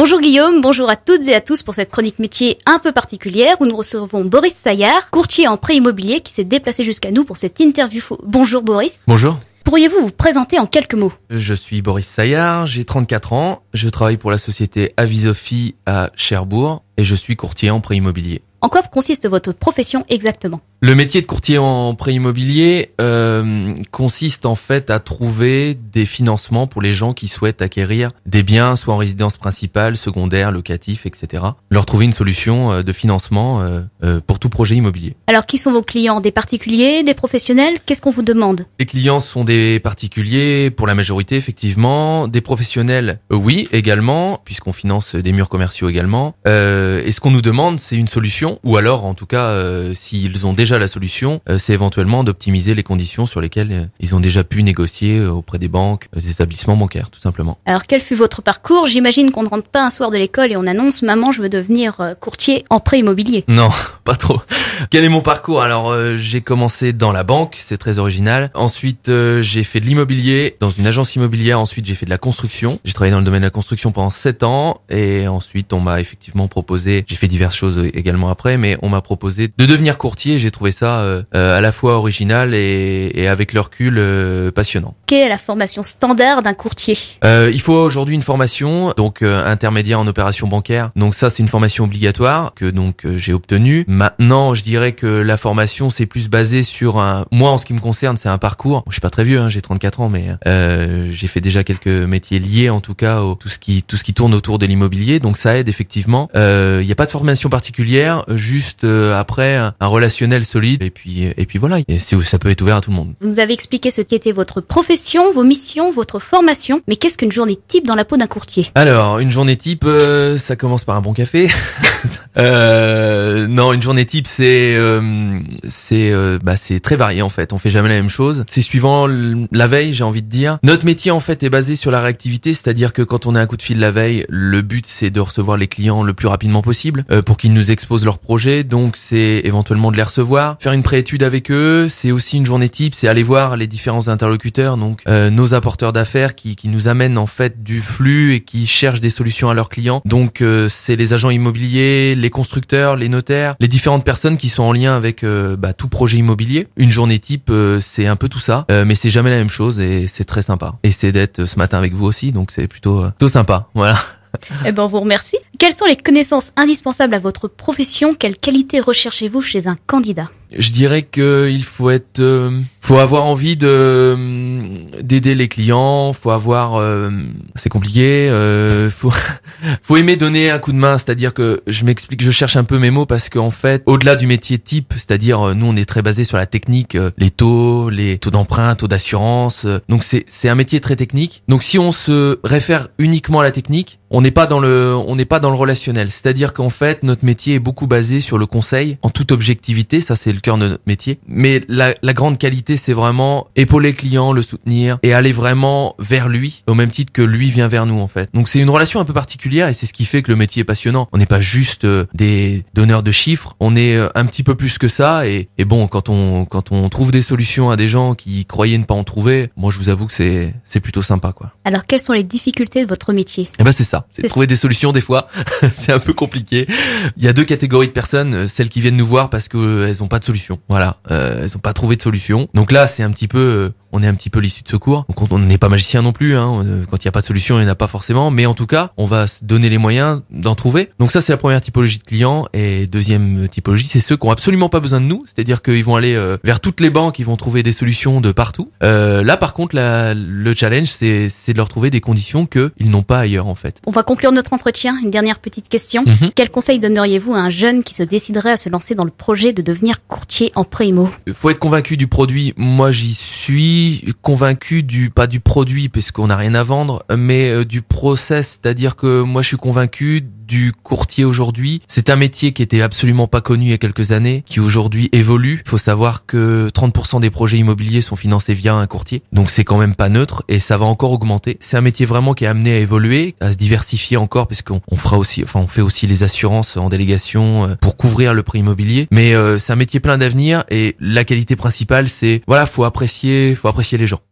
Bonjour Guillaume, bonjour à toutes et à tous pour cette chronique métier un peu particulière où nous recevons Boris Saillard, courtier en prêt immobilier qui s'est déplacé jusqu'à nous pour cette interview. Bonjour Boris. Bonjour. Pourriez-vous vous présenter en quelques mots? Je suis Boris Saillard, j'ai 34 ans, je travaille pour la société Avisofi à Cherbourg et je suis courtier en prêt immobilier. En quoi consiste votre profession exactement? Le métier de courtier en prêt immobilier consiste en fait à trouver des financements pour les gens qui souhaitent acquérir des biens, soit en résidence principale, secondaire, locatif, etc. Leur trouver une solution de financement pour tout projet immobilier. Alors qui sont vos clients? Des particuliers, des professionnels? Qu'est-ce qu'on vous demande? Les clients sont des particuliers pour la majorité effectivement, des professionnels oui également, puisqu'on finance des murs commerciaux également. Et ce qu'on nous demande c'est une solution, ou alors en tout cas s'ils ont déjà la solution, c'est éventuellement d'optimiser les conditions sur lesquelles ils ont déjà pu négocier auprès des banques, des établissements bancaires, tout simplement. Alors quel fut votre parcours? J'imagine qu'on ne rentre pas un soir de l'école et on annonce « Maman, je veux devenir courtier en prêt immobilier ». Non, pas trop. Quel est mon parcours? Alors j'ai commencé dans la banque, c'est très original. Ensuite j'ai fait de l'immobilier dans une agence immobilière. Ensuite j'ai fait de la construction. J'ai travaillé dans le domaine de la construction pendant 7 ans. Et ensuite on m'a effectivement proposé, j'ai fait diverses choses également après, mais on m'a proposé de devenir courtier. J'ai trouvé ça à la fois original et avec le recul passionnant. Quelle est la formation standard d'un courtier? Il faut aujourd'hui une formation donc intermédiaire en opération bancaire. Donc ça c'est une formation obligatoire que donc j'ai obtenue. Maintenant je dirais que la formation c'est plus basé sur moi en ce qui me concerne c'est un parcours. Je suis pas très vieux, j'ai 34 ans, mais j'ai fait déjà quelques métiers liés en tout cas tout ce qui tourne autour de l'immobilier. Donc ça aide effectivement. Il y a pas de formation particulière, juste après un relationnel solide et puis voilà. Et ça peut être ouvert à tout le monde. Vous nous avez expliqué ce qu'était votre profession, vos missions, votre formation. Mais qu'est-ce qu'une journée type dans la peau d'un courtier? Alors une journée type, ça commence par un bon café. Non, une journée type c'est très varié en fait. On fait jamais la même chose. C'est suivant la veille, j'ai envie de dire. Notre métier en fait est basé sur la réactivité, c'est-à-dire que quand on a un coup de fil la veille, le but c'est de recevoir les clients le plus rapidement possible pour qu'ils nous exposent leurs projets. Donc c'est éventuellement de les recevoir, faire une préétude avec eux. C'est aussi une journée type, c'est aller voir les différents interlocuteurs, donc nos apporteurs d'affaires qui nous amènent en fait du flux et qui cherchent des solutions à leurs clients. Donc c'est les agents immobiliers, les constructeurs, les notaires, les différentes personnes qui sont en lien avec tout projet immobilier. Une journée type c'est un peu tout ça, mais c'est jamais la même chose et c'est très sympa. Et c'est d'être ce matin avec vous aussi, donc c'est plutôt sympa. Voilà. Eh ben, on vous remercie. Quelles sont les connaissances indispensables à votre profession? Quelles qualités recherchez-vous chez un candidat? Je dirais que il faut avoir envie d'aider les clients, faut avoir c'est compliqué, faut aimer donner un coup de main, c'est-à-dire que je cherche un peu mes mots parce qu'en fait, au-delà du métier type, c'est-à-dire nous on est très basé sur la technique, les taux d'emprunt, taux d'assurance. Donc c'est un métier très technique. Donc si on se réfère uniquement à la technique, on n'est pas dans le relationnel. C'est-à-dire qu'en fait, notre métier est beaucoup basé sur le conseil en toute objectivité, ça c'est le cœur de notre métier. Mais la grande qualité, c'est vraiment épauler le client, le soutenir et aller vraiment vers lui au même titre que lui vient vers nous en fait. Donc c'est une relation un peu particulière et c'est ce qui fait que le métier est passionnant. On n'est pas juste des donneurs de chiffres, on est un petit peu plus que ça et bon, quand on trouve des solutions à des gens qui croyaient ne pas en trouver, moi je vous avoue que c'est plutôt sympa quoi. Alors quelles sont les difficultés de votre métier? Eh ben c'est ça, c'est trouver des solutions des fois. C'est un peu compliqué. Il y a deux catégories de personnes, celles qui viennent nous voir parce que elles ont pas de solution. Voilà, elles ont pas trouvé de solution. Donc là, c'est un petit peu on est un petit peu l'issue de secours. Donc on n'est pas magicien non plus, quand il n'y a pas de solution, il n'y en a pas forcément, mais en tout cas, on va se donner les moyens d'en trouver. Donc ça c'est la première typologie de clients et deuxième typologie, c'est ceux qui ont absolument pas besoin de nous, c'est-à-dire qu'ils vont aller vers toutes les banques, ils vont trouver des solutions de partout. Là par contre, le challenge c'est de leur trouver des conditions qu'ils n'ont pas ailleurs en fait. On va conclure notre entretien, une dernière petite question. Quel conseil donneriez-vous à un jeune qui se déciderait à se lancer dans le projet de devenir courtier en prêt immo? Faut être convaincu du produit. Moi j'y suis convaincu pas du produit parce qu'on n'a rien à vendre, mais du process, c'est-à-dire que moi je suis convaincu du courtier aujourd'hui. C'est un métier qui était absolument pas connu il y a quelques années, qui aujourd'hui évolue. Il faut savoir que 30% des projets immobiliers sont financés via un courtier, donc c'est quand même pas neutre et ça va encore augmenter. C'est un métier vraiment qui est amené à évoluer, à se diversifier encore, parce qu'on fait aussi les assurances en délégation pour couvrir le prix immobilier. Mais c'est un métier plein d'avenir et la qualité principale, c'est faut apprécier les gens.